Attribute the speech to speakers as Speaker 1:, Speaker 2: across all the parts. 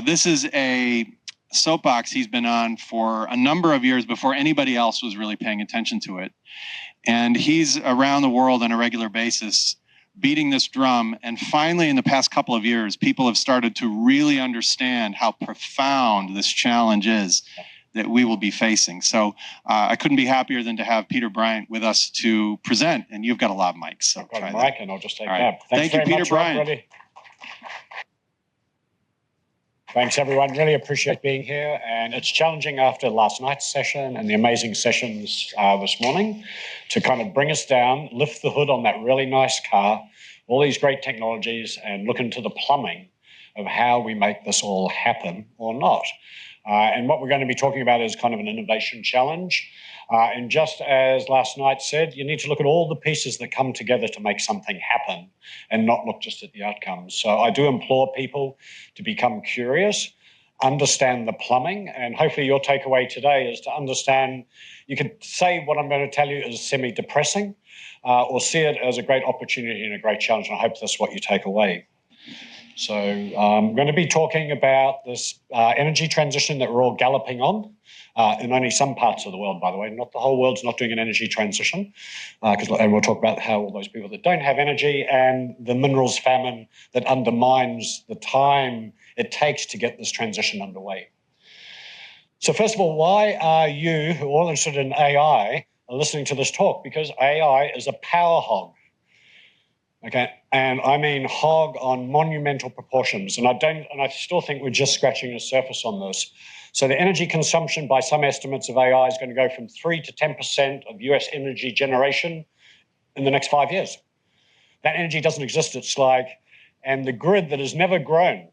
Speaker 1: This is a soapbox he's been on for a number of years before anybody else was really paying attention to it. And he's around the world on a regular basis beating this drum. And finally, in the past couple of years, people have started to really understand how profound this challenge is that we will be facing. So I couldn't be happier than to have Peter Bryant with us to present. And you've got a lav mic. So
Speaker 2: I've got a mic and I'll just take that.
Speaker 1: Right. Thank you, Peter Bryant.
Speaker 2: Thanks, everyone. Really appreciate being here. And it's challenging after last night's session and the amazing sessions this morning to kind of bring us down, lift the hood on that really nice car, all these great technologies, and look into the plumbing of how we make this all happen or not. And what we're going to be talking about is kind of an innovation challenge. And just as last night said, you need to look at all the pieces that come together to make something happen and not look just at the outcomes. So I do implore people to become curious, understand the plumbing, and hopefully your takeaway today is to understand, you could say what I'm going to tell you is semi-depressing, or see it as a great opportunity and a great challenge, and I hope that's what you take away. So I'm going to be talking about this energy transition that we're all galloping on in only some parts of the world, by the way. Not the whole world's not doing an energy transition, and we'll talk about how all those people that don't have energy and the minerals famine that undermines the time it takes to get this transition underway. So first of all, why are you, who are all interested in AI, listening to this talk? Because AI is a power hog. Okay, and I mean hog on monumental proportions, and I still think we're just scratching the surface on this. So the energy consumption by some estimates of AI is going to go from 3 to 10% of US energy generation in the next 5 years. That energy doesn't exist, it's like, and the grid that has never grown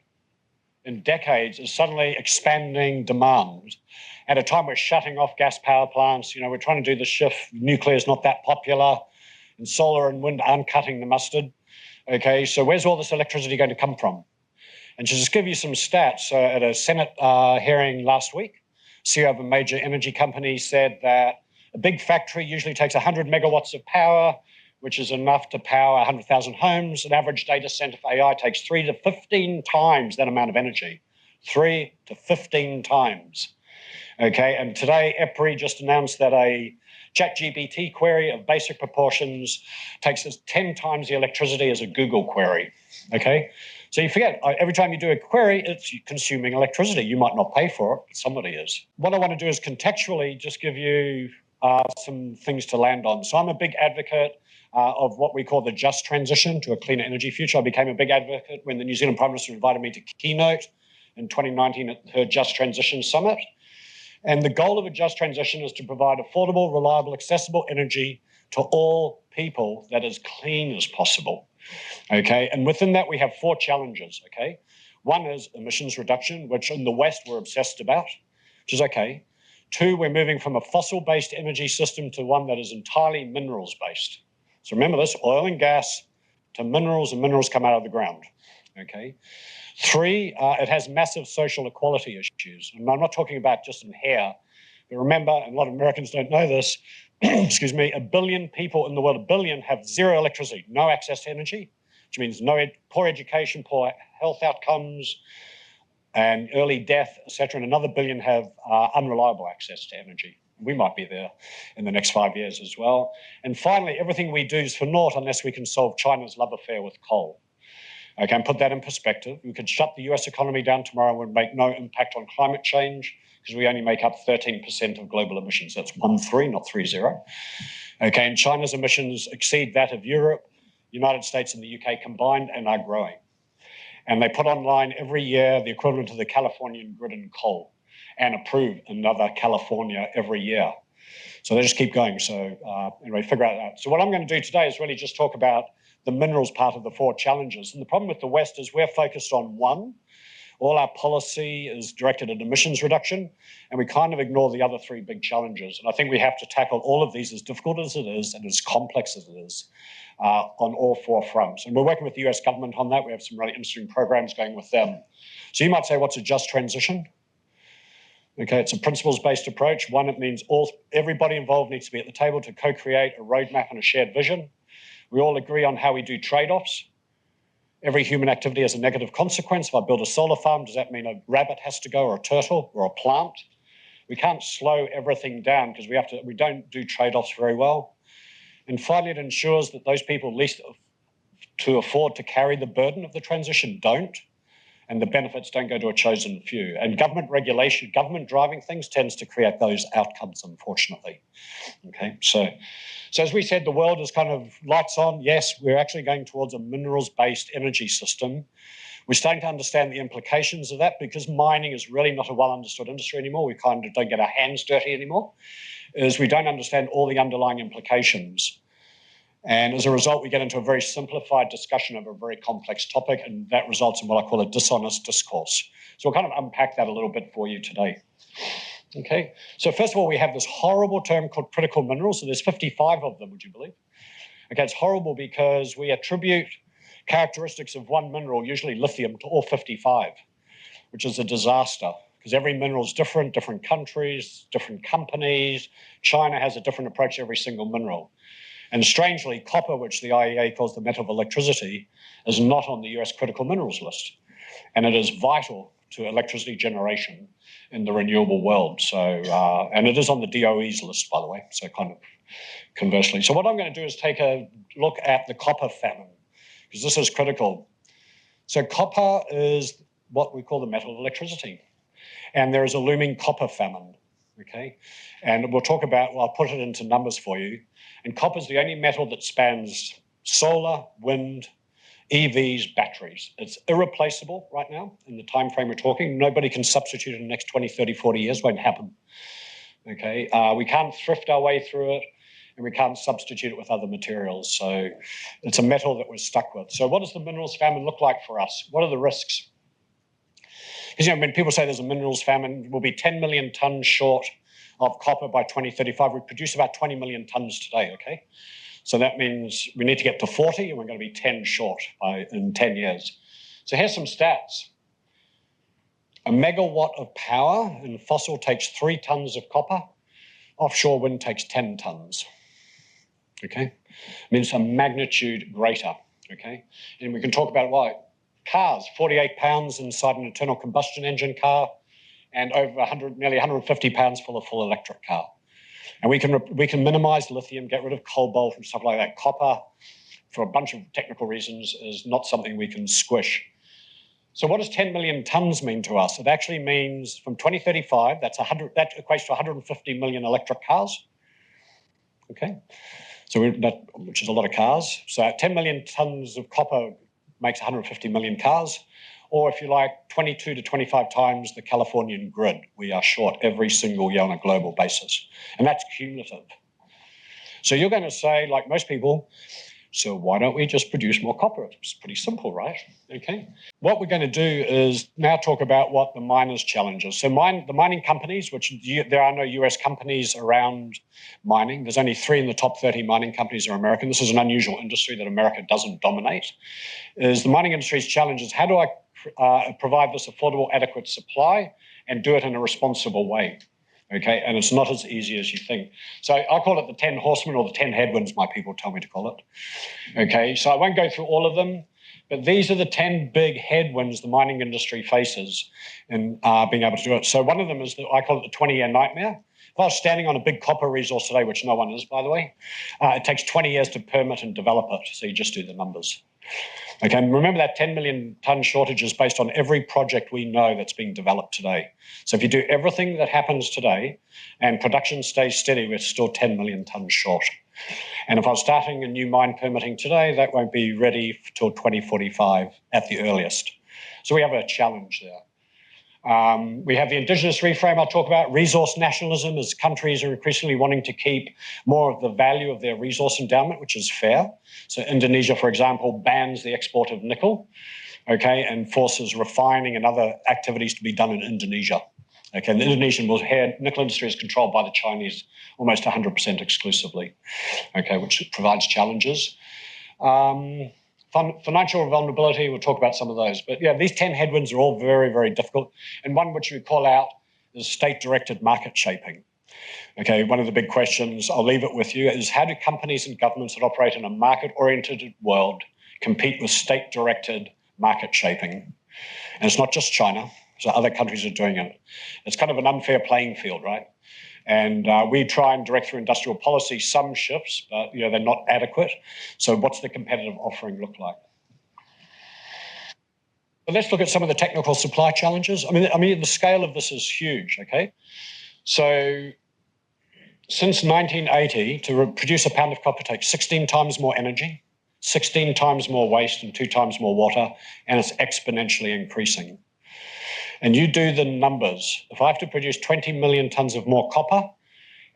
Speaker 2: in decades is suddenly expanding demand. At a time we're shutting off gas power plants, we're trying to do the shift, nuclear is not that popular, and solar and wind aren't cutting the mustard. Okay, so where's all this electricity going to come from? And to just give you some stats, at a Senate hearing last week, CEO of a major energy company said that a big factory usually takes 100 megawatts of power, which is enough to power 100,000 homes. An average data center for AI takes 3 to 15 times that amount of energy. 3 to 15 times. Okay, and today EPRI just announced that a ChatGPT query of basic proportions takes us 10 times the electricity as a Google query, okay? So you forget, every time you do a query, it's consuming electricity. You might not pay for it, but somebody is. What I want to do is contextually just give you some things to land on. So I'm a big advocate of what we call the just transition to a cleaner energy future. I became a big advocate when the New Zealand Prime Minister invited me to keynote in 2019 at her Just Transition Summit. And the goal of a just transition is to provide affordable, reliable, accessible energy to all people that is clean as possible. Okay, and within that we have 4 challenges. Okay, one is emissions reduction, which in the West we're obsessed about, which is okay. 2, we're moving from a fossil-based energy system to one that is entirely minerals-based. So remember this: oil and gas to minerals, and minerals come out of the ground. Okay. 3, it has massive social equality issues. And I'm not talking about just in hair, but remember, and a lot of Americans don't know this, excuse me, 1 billion people in the world, 1 billion have zero electricity, no access to energy, which means poor education, poor health outcomes, and early death, etc. And another 1 billion have unreliable access to energy. We might be there in the next 5 years as well. And finally, everything we do is for naught unless we can solve China's love affair with coal. Okay, and put that in perspective. We could shut the US economy down tomorrow and would make no impact on climate change because we only make up 13% of global emissions. That's 13, not 30. Okay, and China's emissions exceed that of Europe, United States and the UK combined and are growing. And they put online every year the equivalent of the Californian grid and coal and approve another California every year. So they just keep going. So anyway, figure out that. So what I'm going to do today is really just talk about the minerals part of the 4 challenges. And the problem with the West is we're focused on one. All our policy is directed at emissions reduction, and we kind of ignore the other 3 big challenges. And I think we have to tackle all of these, as difficult as it is and as complex as it is, on all 4 fronts. And we're working with the US government on that. We have some really interesting programs going with them. So you might say, what's a just transition? Okay, it's a principles-based approach. One, it means everybody involved needs to be at the table to co-create a roadmap and a shared vision. We all agree on how we do trade-offs. Every human activity has a negative consequence. If I build a solar farm, does that mean a rabbit has to go, or a turtle, or a plant? We can't slow everything down because we don't do trade-offs very well. And finally, it ensures that those people least to afford to carry the burden of the transition don't, and the benefits don't go to a chosen few. And government regulation, government driving things tends to create those outcomes, unfortunately. Okay, so as we said, the world is kind of lights on. Yes, we're actually going towards a minerals-based energy system. We're starting to understand the implications of that because mining is really not a well-understood industry anymore. We kind of don't get our hands dirty anymore, is we don't understand all the underlying implications. And as a result, we get into a very simplified discussion of a very complex topic, and that results in what I call a dishonest discourse. So we'll kind of unpack that a little bit for you today. Okay, so first of all, we have this horrible term called critical minerals. So there's 55 of them, would you believe? Okay, it's horrible because we attribute characteristics of one mineral, usually lithium, to all 55, which is a disaster because every mineral is different, different countries, different companies. China has a different approach to every single mineral. And strangely, copper, which the IEA calls the metal of electricity, is not on the US critical minerals list. And it is vital to electricity generation in the renewable world. So, and it is on the DOE's list, by the way, so kind of conversely. So what I'm going to do is take a look at the copper famine, because this is critical. So copper is what we call the metal of electricity. And there is a looming copper famine, okay? And we'll talk about, well, I'll put it into numbers for you. And copper is the only metal that spans solar, wind, EVs, batteries. It's irreplaceable right now in the time frame we're talking. Nobody can substitute it in the next 20, 30, 40 years. Won't happen. Okay, we can't thrift our way through it, and we can't substitute it with other materials. So it's a metal that we're stuck with. So what does the minerals famine look like for us? What are the risks? Because, when people say there's a minerals famine, we'll be 10 million tons short of copper by 2035. We produce about 20 million tons today, okay? So that means we need to get to 40, and we're going to be 10 short in 10 years. So here's some stats. A megawatt of power in fossil takes 3 tons of copper. Offshore wind takes 10 tons, okay? It means a magnitude greater, okay? And we can talk about why. Cars, 48 pounds inside an internal combustion engine car, and over nearly 150 pounds for a full electric car. And we can minimize lithium, get rid of cobalt and stuff like that. Copper, for a bunch of technical reasons, is not something we can squish. So what does 10 million tons mean to us? It actually means from 2035, that equates to 150 million electric cars. Okay, so which is a lot of cars. So 10 million tons of copper makes 150 million cars. Or if you like, 22 to 25 times the Californian grid. We are short every single year on a global basis. And that's cumulative. So you're going to say, like most people, so why don't we just produce more copper? It's pretty simple, right? Okay. What we're going to do is now talk about what the miners' challenge is. So the mining companies, which there are no US companies around mining. There's only 3 in the top 30 mining companies are American. This is an unusual industry that America doesn't dominate. Is the mining industry's challenge is how do I provide this affordable, adequate supply and do it in a responsible way, okay? And it's not as easy as you think. So I call it the 10 horsemen, or the 10 headwinds, my people tell me to call it, okay? So I won't go through all of them, but these are the 10 big headwinds the mining industry faces in being able to do it. So one of them is, I call it the 20-year nightmare. If I was standing on a big copper resource today, which no one is, by the way, it takes 20 years to permit and develop it, so you just do the numbers. Okay, and remember that 10 million ton shortage is based on every project we know that's being developed today. So if you do everything that happens today and production stays steady, we're still 10 million tons short. And if I was starting a new mine permitting today, that won't be ready till 2045 at the earliest. So we have a challenge there. We have the indigenous reframe I'll talk about. Resource nationalism, as countries are increasingly wanting to keep more of the value of their resource endowment, which is fair. So Indonesia, for example, bans the export of nickel, okay, and forces refining and other activities to be done in Indonesia. Okay, and the Indonesian nickel industry is controlled by the Chinese almost 100% exclusively, okay, which provides challenges. Financial vulnerability, we'll talk about some of those. But yeah, these 10 headwinds are all very, very difficult. And one which we call out is state-directed market shaping. Okay, one of the big questions, I'll leave it with you, is how do companies and governments that operate in a market-oriented world compete with state-directed market shaping. And it's not just China, so other countries are doing it. It's kind of an unfair playing field, right? And we try and direct through industrial policy some shifts, but they're not adequate. So what's the competitive offering look like? But let's look at some of the technical supply challenges. I mean, the scale of this is huge, okay? So since 1980, to produce a pound of copper takes 16 times more energy, 16 times more waste, and 2 times more water, and it's exponentially increasing. And you do the numbers. If I have to produce 20 million tons of more copper,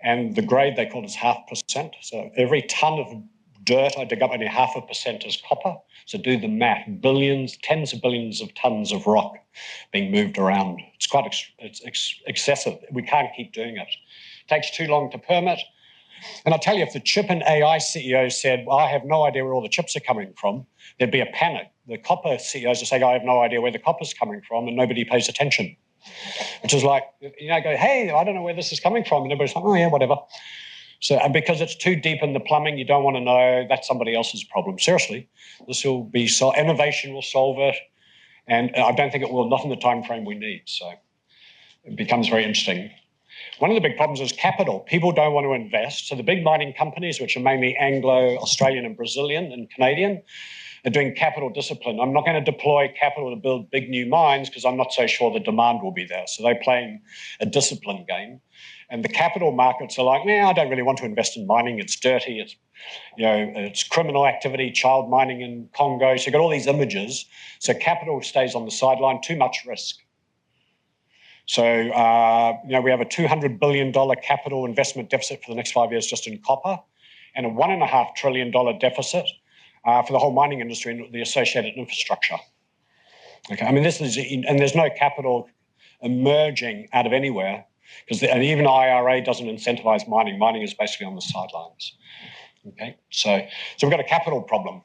Speaker 2: and the grade they call is 0.5%, so every ton of dirt I dig up, only 0.5% is copper. So do the math, billions, tens of billions of tons of rock being moved around. It's quite excessive. We can't keep doing it. It takes too long to permit. And I'll tell you, if the chip and AI CEO said, well, I have no idea where all the chips are coming from, there'd be a panic. The copper CEOs are saying, I have no idea where the copper's coming from, and nobody pays attention. Which is like, go, hey, I don't know where this is coming from. And everybody's like, oh, yeah, whatever. So, and because it's too deep in the plumbing, you don't want to know, that's somebody else's problem. Seriously, this will be solved. Innovation will solve it. And I don't think it will, not in the time frame we need. So it becomes very interesting. One of the big problems is capital. People don't want to invest. So the big mining companies, which are mainly Anglo, Australian and Brazilian and Canadian, are doing capital discipline. I'm not going to deploy capital to build big new mines because I'm not so sure the demand will be there. So they're playing a discipline game. And the capital markets are like, I don't really want to invest in mining. It's dirty. It's criminal activity, child mining in Congo. So you've got all these images. So capital stays on the sideline, too much risk. So, we have a $200 billion capital investment deficit for the next 5 years just in copper, and a $1.5 trillion deficit for the whole mining industry and the associated infrastructure. Okay, I mean, and there's no capital emerging out of anywhere, and even IRA doesn't incentivize mining. Mining is basically on the sidelines. Okay, so we've got a capital problem.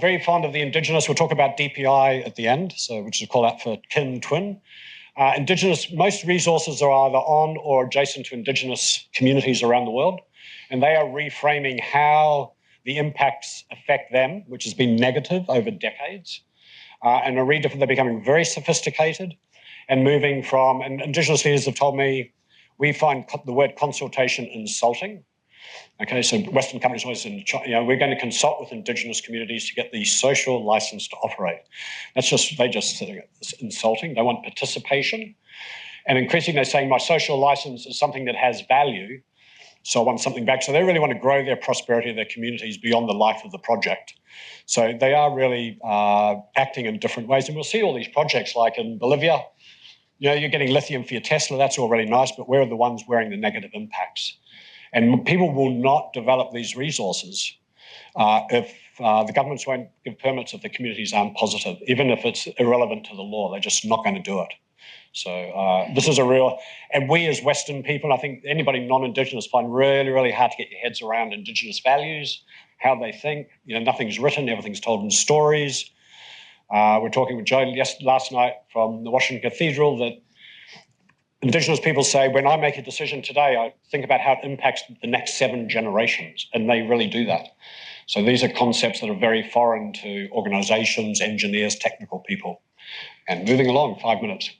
Speaker 2: Very fond of the Indigenous. We'll talk about DPI at the end, which is a call out for kin twin. Indigenous, most resources are either on or adjacent to Indigenous communities around the world, and they are reframing how the impacts affect them, which has been negative over decades, and they're becoming very sophisticated and moving from, and Indigenous leaders have told me, we find the word consultation insulting. Okay, so Western companies always say, we're going to consult with Indigenous communities to get the social license to operate. They just think it's insulting. They want participation. And increasingly they're saying my social license is something that has value, so I want something back. So they really want to grow their prosperity of their communities beyond the life of the project. So they are really acting in different ways. And we'll see all these projects like in Bolivia. You're getting lithium for your Tesla. That's all really nice, but where are the ones wearing the negative impacts? And people will not develop these resources if the governments won't give permits if the communities aren't positive, even if it's irrelevant to the law. They're just not going to do it. So this is and we as Western people, I think anybody non-Indigenous find really, really hard to get your heads around Indigenous values, how they think. Nothing's written, everything's told in stories. We're talking with Joe last night from the Washington Cathedral that Indigenous people say, when I make a decision today, I think about how it impacts the next 7 generations, and they really do that. So these are concepts that are very foreign to organizations, engineers, technical people. And moving along, 5 minutes.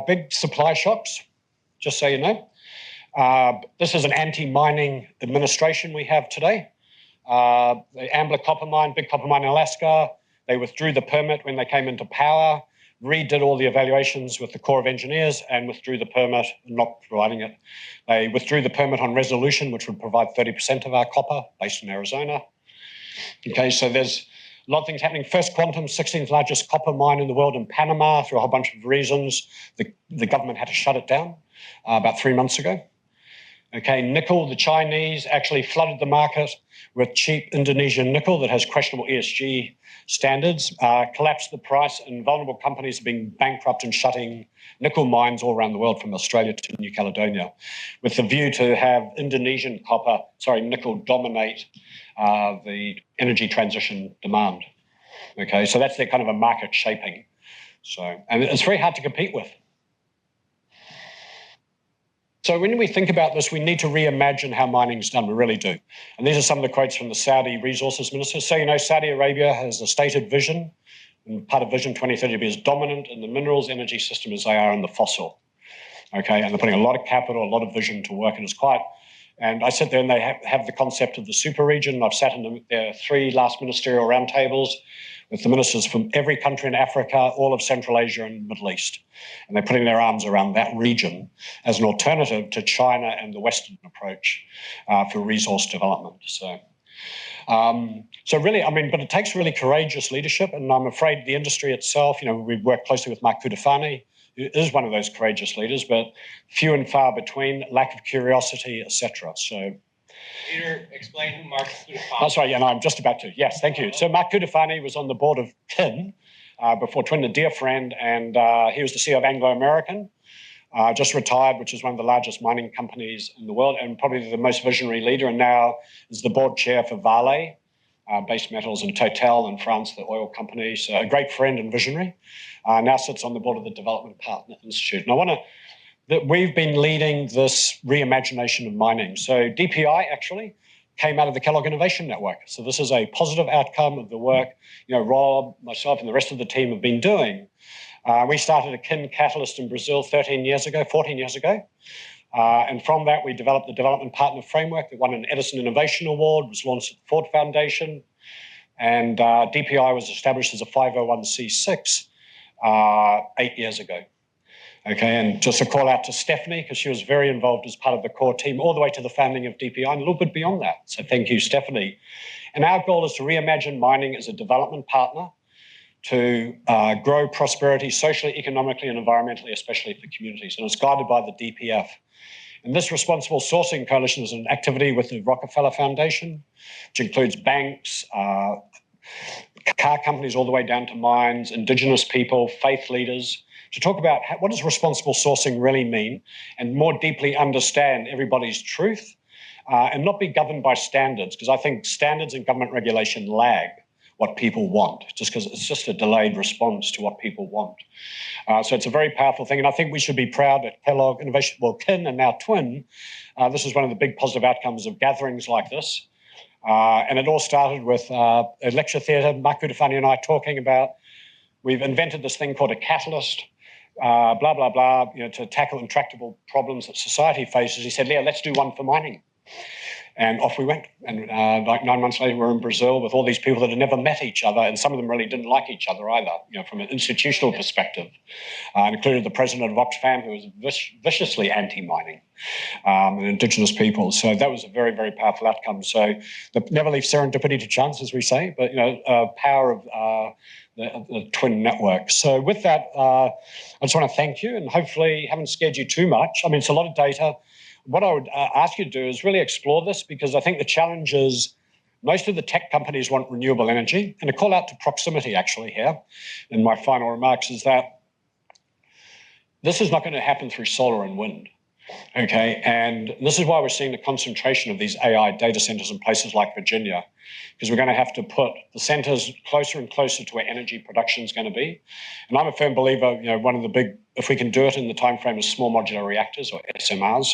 Speaker 2: Big supply shocks, just so you know. This is an anti-mining administration we have today. The Ambler copper mine, big copper mine in Alaska, they withdrew the permit when they came into power, redid all the evaluations with the Corps of Engineers and withdrew the permit, not providing it. They withdrew the permit on Resolution, which would provide 30% of our copper based in Arizona. Okay, so there's a lot of things happening. First Quantum, 16th largest copper mine in the world in Panama, through a whole bunch of reasons. The government had to shut it down about 3 months ago. Okay, nickel, the Chinese actually flooded the market with cheap Indonesian nickel that has questionable ESG standards, collapsed the price, and vulnerable companies are being bankrupt and shutting nickel mines all around the world from Australia to New Caledonia, with the view to have nickel dominate the energy transition demand. Okay, so that's their kind of a market shaping. So, and it's very hard to compete with. So when we think about this, we need to reimagine how mining's done. We really do. And these are some of the quotes from the Saudi resources minister. So, Saudi Arabia has a stated vision, and part of Vision 2030 to be as dominant in the minerals energy system as they are in the fossil. Okay, and they're putting a lot of capital, a lot of vision to work, and it's quite. And I sit there and they have the concept of the super region. I've sat in their 3 last ministerial roundtables with the ministers from every country in Africa, all of Central Asia and Middle East. And they're putting their arms around that region as an alternative to China and the Western approach for resource development. So really, but it takes really courageous leadership. And I'm afraid the industry itself, we've worked closely with Mark Kudafani, who is one of those courageous leaders, but few and far between, lack of curiosity, etc. So,
Speaker 3: Peter, explain who Mark Kudafani is.
Speaker 2: Oh, sorry, I'm just about to. Yes, thank you. So Mark Kudafani was on the board of TIN, before Twin, a dear friend, and he was the CEO of Anglo American, just retired, which is one of the largest mining companies in the world, and probably the most visionary leader, and now is the board chair for Vale, Base Metals, and Total in France, the oil company. So a great friend and visionary. Now sits on the board of the Development Partner Institute. And we've been leading this reimagination of mining. So DPI actually came out of the Kellogg Innovation Network. So this is a positive outcome of the work, Rob, myself, and the rest of the team have been doing. We started a kin catalyst in Brazil 14 years ago. And from that, we developed the Development Partner Framework that won an Edison Innovation Award, was launched at the Ford Foundation. And DPI was established as a 501c6 8 years ago. Okay, and just a call out to Stephanie, because she was very involved as part of the core team, all the way to the founding of DPI and a little bit beyond that. So thank you, Stephanie. And our goal is to reimagine mining as a development partner to grow prosperity socially, economically, and environmentally, especially for communities. And it's guided by the DPF. And this responsible sourcing coalition is an activity with the Rockefeller Foundation, which includes banks, car companies all the way down to mines, indigenous people, faith leaders, to talk about what does responsible sourcing really mean and more deeply understand everybody's truth and not be governed by standards, because I think standards and government regulation lag what people want, just because it's just a delayed response to what people want. So it's a very powerful thing, and I think we should be proud at Kellogg Innovation, KIN and now Twin. This is one of the big positive outcomes of gatherings like this. And it all started with a lecture theatre, Mark Kudafani and I talking about, we've invented this thing called a catalyst, blah, blah, blah, to tackle intractable problems that society faces. He said, Leah, let's do one for mining. And off we went. And like 9 months later, we're in Brazil with all these people that had never met each other, and some of them really didn't like each other either, from an institutional perspective. Included the president of Oxfam, who was viciously anti-mining, and indigenous people. So that was a very, very powerful outcome. So never leave serendipity to chance, as we say, but power of the Twin network. So with that, I just want to thank you, and hopefully haven't scared you too much. I mean, it's a lot of data. What I would ask you to do is really explore this, because I think the challenge is most of the tech companies want renewable energy. And a call out to proximity actually here in my final remarks is that this is not going to happen through solar and wind. Okay, and this is why we're seeing the concentration of these AI data centers in places like Virginia, because we're going to have to put the centers closer and closer to where energy production is going to be. And I'm a firm believer, one of the big, if we can do it in the time frame of small modular reactors or SMRs,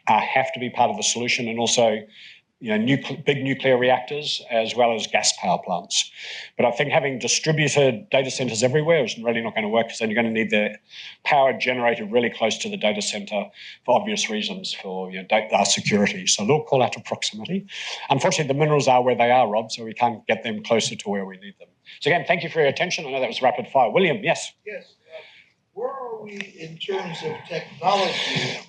Speaker 2: have to be part of the solution, and also big nuclear reactors as well as gas power plants. But I think having distributed data centers everywhere is really not going to work, because then you're going to need the power generated really close to the data center for obvious reasons, for security. So a little call out to proximity. Unfortunately, the minerals are where they are, Rob, so we can't get them closer to where we need them. So again, thank you for your attention. I know that was rapid fire. William, yes?
Speaker 4: Yes. Where are we in terms of technology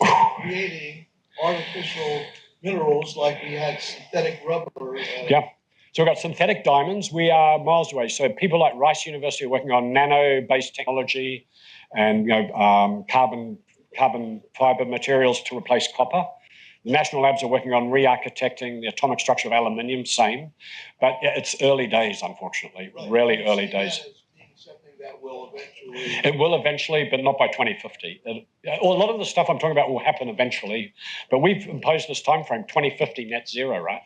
Speaker 4: creating artificial minerals like we had synthetic rubber?
Speaker 2: Yeah. So we've got synthetic diamonds. We are miles away. So people like Rice University are working on nano-based technology and carbon fiber materials to replace copper. The national labs are working on re-architecting the atomic structure of aluminium, same. But it's early days, unfortunately, right. Really early days.
Speaker 4: That will eventually...
Speaker 2: It will eventually, but not by 2050. A lot of the stuff I'm talking about will happen eventually, but we've imposed this time frame, 2050 net zero, right?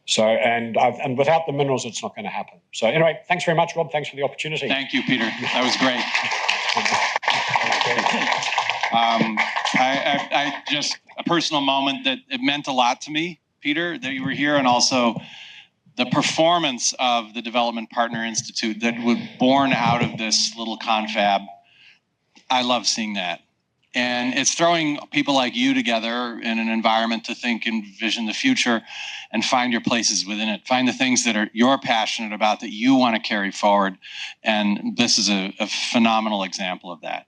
Speaker 2: So, and without the minerals, it's not going to happen. So anyway, thanks very much, Rob. Thanks for the opportunity.
Speaker 1: Thank you, Peter. That was great. I just a personal moment that it meant a lot to me, Peter, that you were here, and also the performance of the Development Partner Institute that was born out of this little confab. I love seeing that. And it's throwing people like you together in an environment to think and envision the future and find your places within it. Find the things that you're passionate about, that you want to carry forward. And this is a phenomenal example of that.